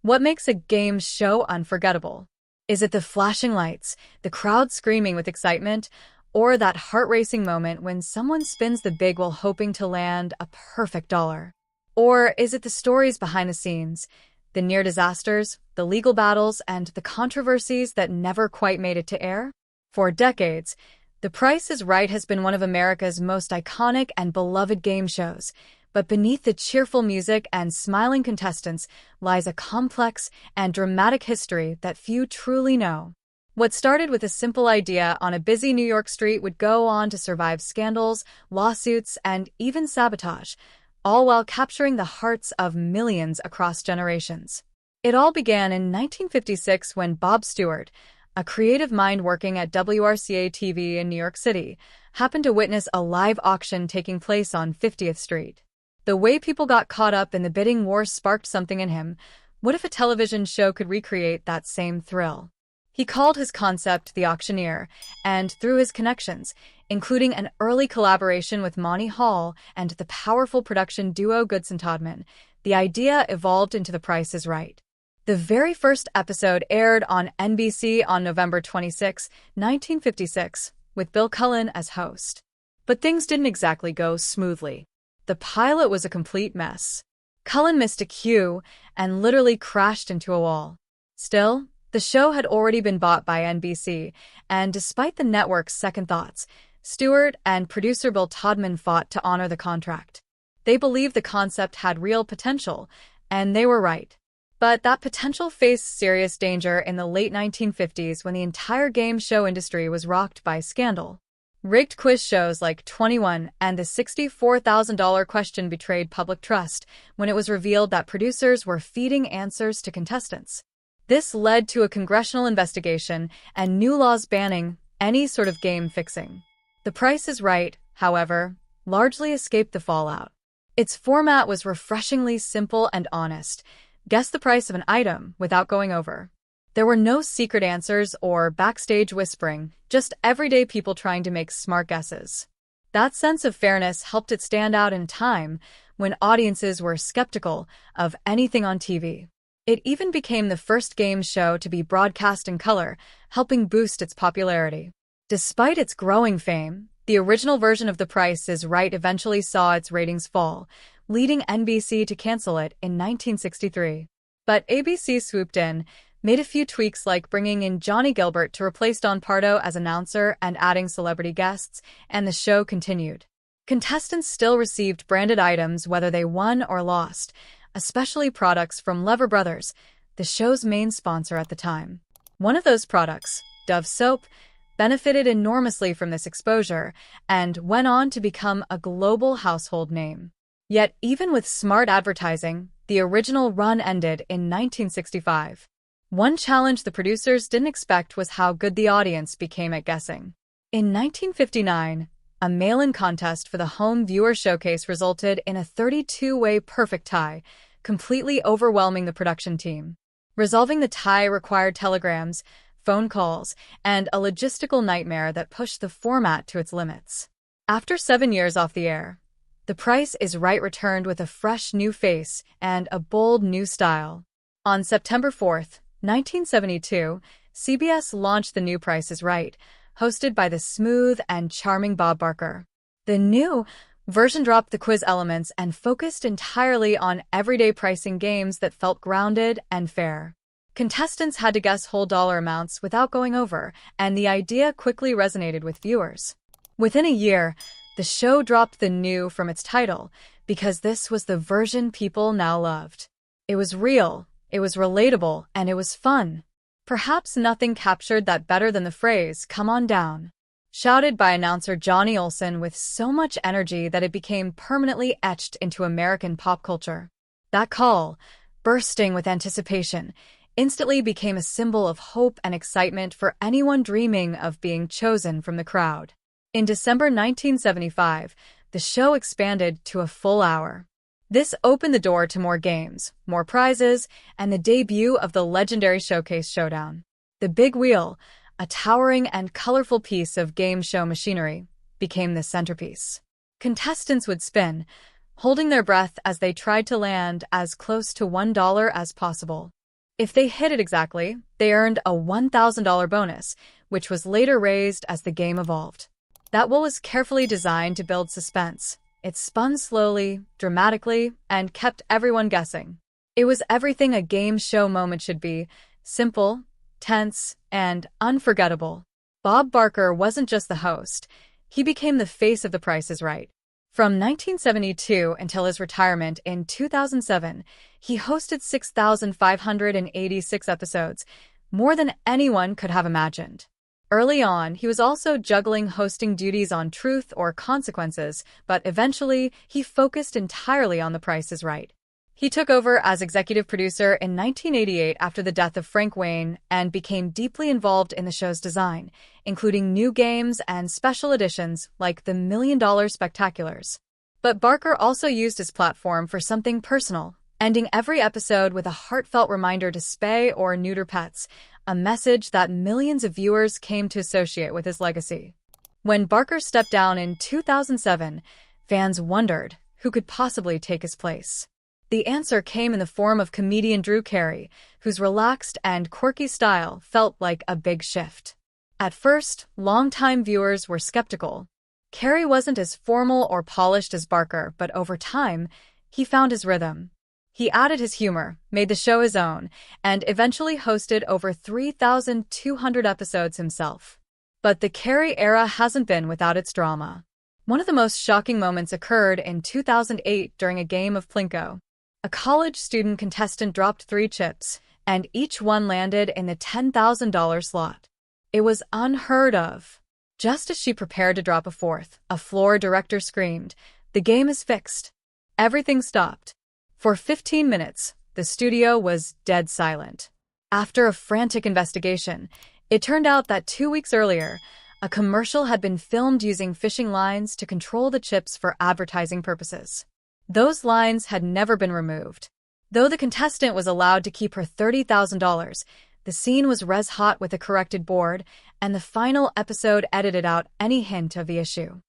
What makes a game show unforgettable? Is it the flashing lights, the crowd screaming with excitement, or that heart-racing moment when someone spins the big while hoping to land a perfect dollar? Or is it the stories behind the scenes, the near disasters, the legal battles, and the controversies that never quite made it to air? For decades, The Price is Right has been one of America's most iconic and beloved game shows, but beneath the cheerful music and smiling contestants lies a complex and dramatic history that few truly know. What started with a simple idea on a busy New York street would go on to survive scandals, lawsuits, and even sabotage, all while capturing the hearts of millions across generations. It all began in 1956 when Bob Stewart, a creative mind working at WRCA-TV in New York City, happened to witness a live auction taking place on 50th Street. The way people got caught up in the bidding war sparked something in him. What if a television show could recreate that same thrill? He called his concept The Auctioneer, and through his connections, including an early collaboration with Monty Hall and the powerful production duo Goodson-Todman, the idea evolved into The Price is Right. The very first episode aired on NBC on November 26, 1956, with Bill Cullen as host. But things didn't exactly go smoothly. The pilot was a complete mess. Cullen missed a cue and literally crashed into a wall. Still, the show had already been bought by NBC, and despite the network's second thoughts, Stewart and producer Bill Todman fought to honor the contract. They believed the concept had real potential, and they were right. But that potential faced serious danger in the late 1950s when the entire game show industry was rocked by scandal. Rigged quiz shows like 21 and the $64,000 question betrayed public trust when it was revealed that producers were feeding answers to contestants. This led to a congressional investigation and new laws banning any sort of game fixing. The Price is Right, however, largely escaped the fallout. Its format was refreshingly simple and honest. Guess the price of an item without going over. There were no secret answers or backstage whispering, just everyday people trying to make smart guesses. That sense of fairness helped it stand out in time when audiences were skeptical of anything on TV. It even became the first game show to be broadcast in color, helping boost its popularity. Despite its growing fame, the original version of The Price is Right eventually saw its ratings fall, leading NBC to cancel it in 1963. But ABC swooped in, made a few tweaks like bringing in Johnny Gilbert to replace Don Pardo as announcer and adding celebrity guests, and the show continued. Contestants still received branded items whether they won or lost, especially products from Lever Brothers, the show's main sponsor at the time. One of those products, Dove soap, benefited enormously from this exposure and went on to become a global household name. Yet even with smart advertising, the original run ended in 1965. One challenge the producers didn't expect was how good the audience became at guessing. In 1959, a mail-in contest for the home viewer showcase resulted in a 32-way perfect tie, completely overwhelming the production team. Resolving the tie required telegrams, phone calls, and a logistical nightmare that pushed the format to its limits. After 7 years off the air, The Price is Right returned with a fresh new face and a bold new style. On September 4, 1972, CBS launched The New Price is Right, hosted by the smooth and charming Bob Barker. The new version dropped the quiz elements and focused entirely on everyday pricing games that felt grounded and fair. Contestants had to guess whole dollar amounts without going over, and the idea quickly resonated with viewers. Within a year, the show dropped the new from its title because this was the version people now loved. It was real, it was relatable, and it was fun. Perhaps nothing captured that better than the phrase, "Come on down," shouted by announcer Johnny Olson with so much energy that it became permanently etched into American pop culture. That call, bursting with anticipation, instantly became a symbol of hope and excitement for anyone dreaming of being chosen from the crowd. In December 1975, the show expanded to a full hour. This opened the door to more games, more prizes, and the debut of the legendary Showcase Showdown. The Big Wheel, a towering and colorful piece of game show machinery, became the centerpiece. Contestants would spin, holding their breath as they tried to land as close to $1 as possible. If they hit it exactly, they earned a $1,000 bonus, which was later raised as the game evolved. That wheel was carefully designed to build suspense. It spun slowly, dramatically, and kept everyone guessing. It was everything a game show moment should be: simple, tense, and unforgettable. Bob Barker wasn't just the host. He became the face of The Price is Right. From 1972 until his retirement in 2007, he hosted 6,586 episodes, more than anyone could have imagined. Early on, he was also juggling hosting duties on Truth or Consequences, but eventually, he focused entirely on The Price is Right. He took over as executive producer in 1988 after the death of Frank Wayne and became deeply involved in the show's design, including new games and special editions like the $1 Million Spectaculars. But Barker also used his platform for something personal, ending every episode with a heartfelt reminder to spay or neuter pets, a message that millions of viewers came to associate with his legacy. When Barker stepped down in 2007, fans wondered who could possibly take his place. The answer came in the form of comedian Carey, whose relaxed and quirky style felt like a big shift. At first, longtime viewers were skeptical. Carey wasn't as formal or polished as Barker, but over time, he found his rhythm. He added his humor, made the show his own, and eventually hosted over 3,200 episodes himself. But the Carey era hasn't been without its drama. One of the most shocking moments occurred in 2008 during a game of Plinko. A college student contestant dropped 3 chips, and each one landed in the $10,000 slot. It was unheard of. Just as she prepared to drop a 4th, a floor director screamed, "The game is fixed." Everything stopped. For 15 minutes, the studio was dead silent. After a frantic investigation, it turned out that 2 weeks earlier, a commercial had been filmed using fishing lines to control the chips for advertising purposes. Those lines had never been removed. Though the contestant was allowed to keep her $30,000, the scene was red-hot with a corrected board, and the final episode edited out any hint of the issue.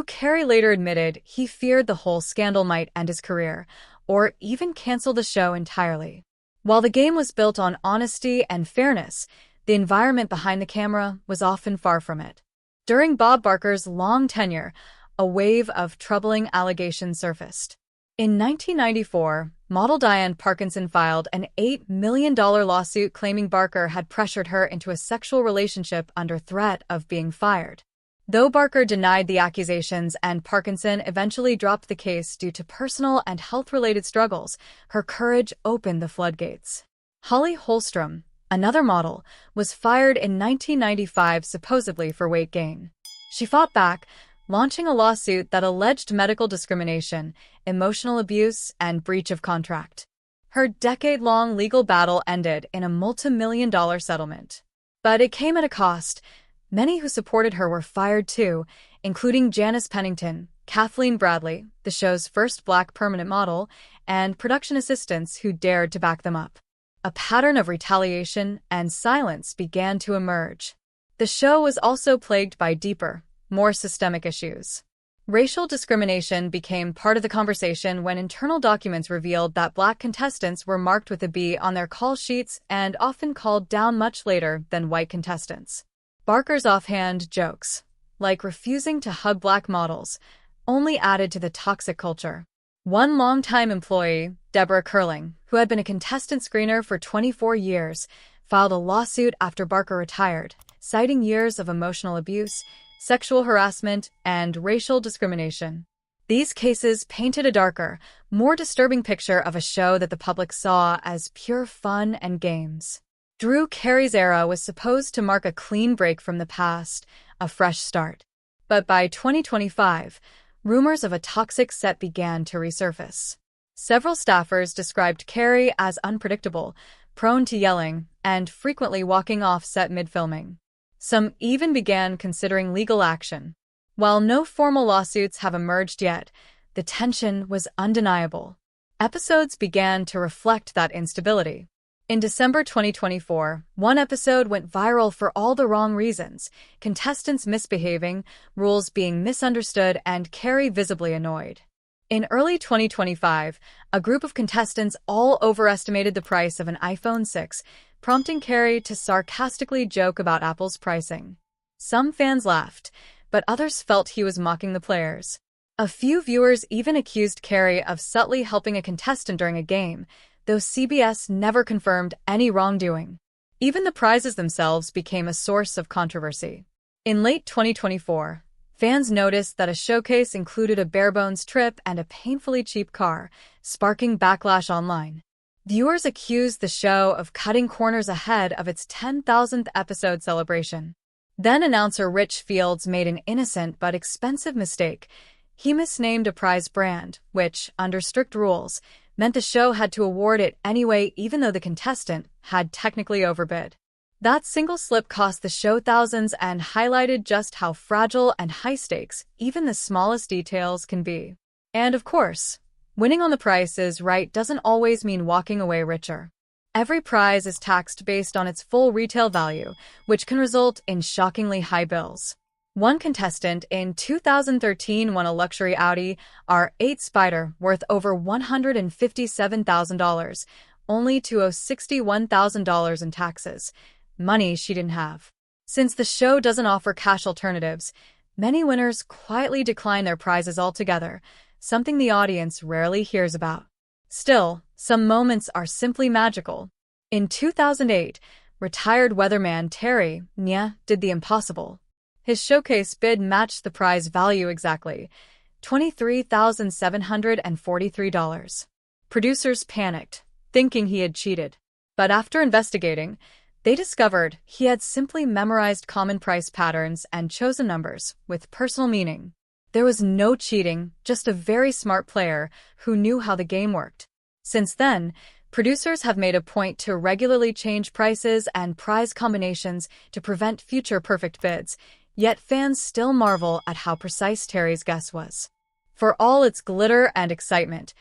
Carey later admitted he feared the whole scandal might end his career, or even cancel the show entirely. While the game was built on honesty and fairness, the environment behind the camera was often far from it. During Bob Barker's long tenure, a wave of troubling allegations surfaced. In 1994, model Diane Parkinson filed an $8 million lawsuit claiming Barker had pressured her into a sexual relationship under threat of being fired. Though Barker denied the accusations and Parkinson eventually dropped the case due to personal and health-related struggles, her courage opened the floodgates. Holly Holstrom, another model, was fired in 1995 supposedly for weight gain. She fought back, launching a lawsuit that alleged medical discrimination, emotional abuse, and breach of contract. Her decade-long legal battle ended in a multi-million-dollar settlement. But it came at a cost. Many who supported her were fired too, including Janice Pennington, Kathleen Bradley, the show's first Black permanent model, and production assistants who dared to back them up. A pattern of retaliation and silence began to emerge. The show was also plagued by deeper, more systemic issues. Racial discrimination became part of the conversation when internal documents revealed that Black contestants were marked with a B on their call sheets and often called down much later than white contestants. Barker's offhand jokes, like refusing to hug Black models, only added to the toxic culture. One longtime employee, Deborah Curling, who had been a contestant screener for 24 years, filed a lawsuit after Barker retired, citing years of emotional abuse, sexual harassment, and racial discrimination. These cases painted a darker, more disturbing picture of a show that the public saw as pure fun and games. Carey's era was supposed to mark a clean break from the past, a fresh start. But by 2025, rumors of a toxic set began to resurface. Several staffers described Carey as unpredictable, prone to yelling, and frequently walking off set mid-filming. Some even began considering legal action. While no formal lawsuits have emerged yet, the tension was undeniable. Episodes began to reflect that instability. In December 2024, one episode went viral for all the wrong reasons: contestants misbehaving, rules being misunderstood, and Carey visibly annoyed. In early 2025, a group of contestants all overestimated the price of an iPhone 6, prompting Carey to sarcastically joke about Apple's pricing. Some fans laughed, but others felt he was mocking the players. A few viewers even accused Carey of subtly helping a contestant during a game, though CBS never confirmed any wrongdoing. Even the prizes themselves became a source of controversy. In late 2024, fans noticed that a showcase included a bare-bones trip and a painfully cheap car, sparking backlash online. Viewers accused the show of cutting corners ahead of its 10,000th episode celebration. Then announcer Rich Fields made an innocent but expensive mistake. He misnamed a prize brand, which, under strict rules, meant the show had to award it anyway even though the contestant had technically overbid. That single slip cost the show thousands and highlighted just how fragile and high-stakes even the smallest details can be. And of course, winning on the Price is Right doesn't always mean walking away richer. Every prize is taxed based on its full retail value, which can result in shockingly high bills. One contestant in 2013 won a luxury Audi R8 Spider worth over $157,000, only to owe $61,000 in taxes, money she didn't have. Since the show doesn't offer cash alternatives, many winners quietly decline their prizes altogether, something the audience rarely hears about. Still, some moments are simply magical. In 2008, retired weatherman Carey did the impossible. His showcase bid matched the prize value exactly, $23,743. Producers panicked, thinking he had cheated. But after investigating, they discovered he had simply memorized common price patterns and chosen numbers with personal meaning. There was no cheating, just a very smart player who knew how the game worked. Since then, producers have made a point to regularly change prices and prize combinations to prevent future perfect bids, yet fans still marvel at how precise Carey's guess was. For all its glitter and excitement,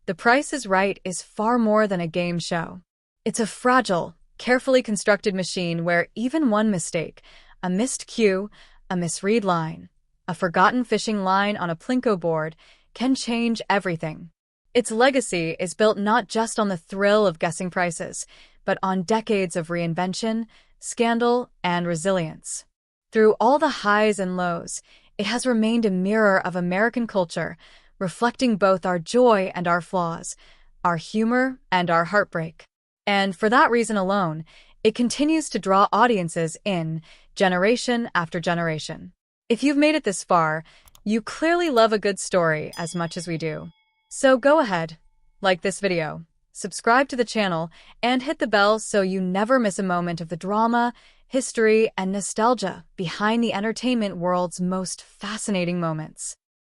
The Price is Right is far more than a game show. It's a fragile, carefully constructed machine where even one mistake, a missed cue, a misread line, a forgotten fishing line on a Plinko board, can change everything. Its legacy is built not just on the thrill of guessing prices, but on decades of reinvention, scandal, and resilience. Through all the highs and lows, it has remained a mirror of American culture, reflecting both our joy and our flaws, our humor and our heartbreak. And for that reason alone, it continues to draw audiences in generation after generation. If you've made it this far, you clearly love a good story as much as we do. So go ahead, like this video, subscribe to the channel, and hit the bell so you never miss a moment of the drama, history, and nostalgia behind the entertainment world's most fascinating moments.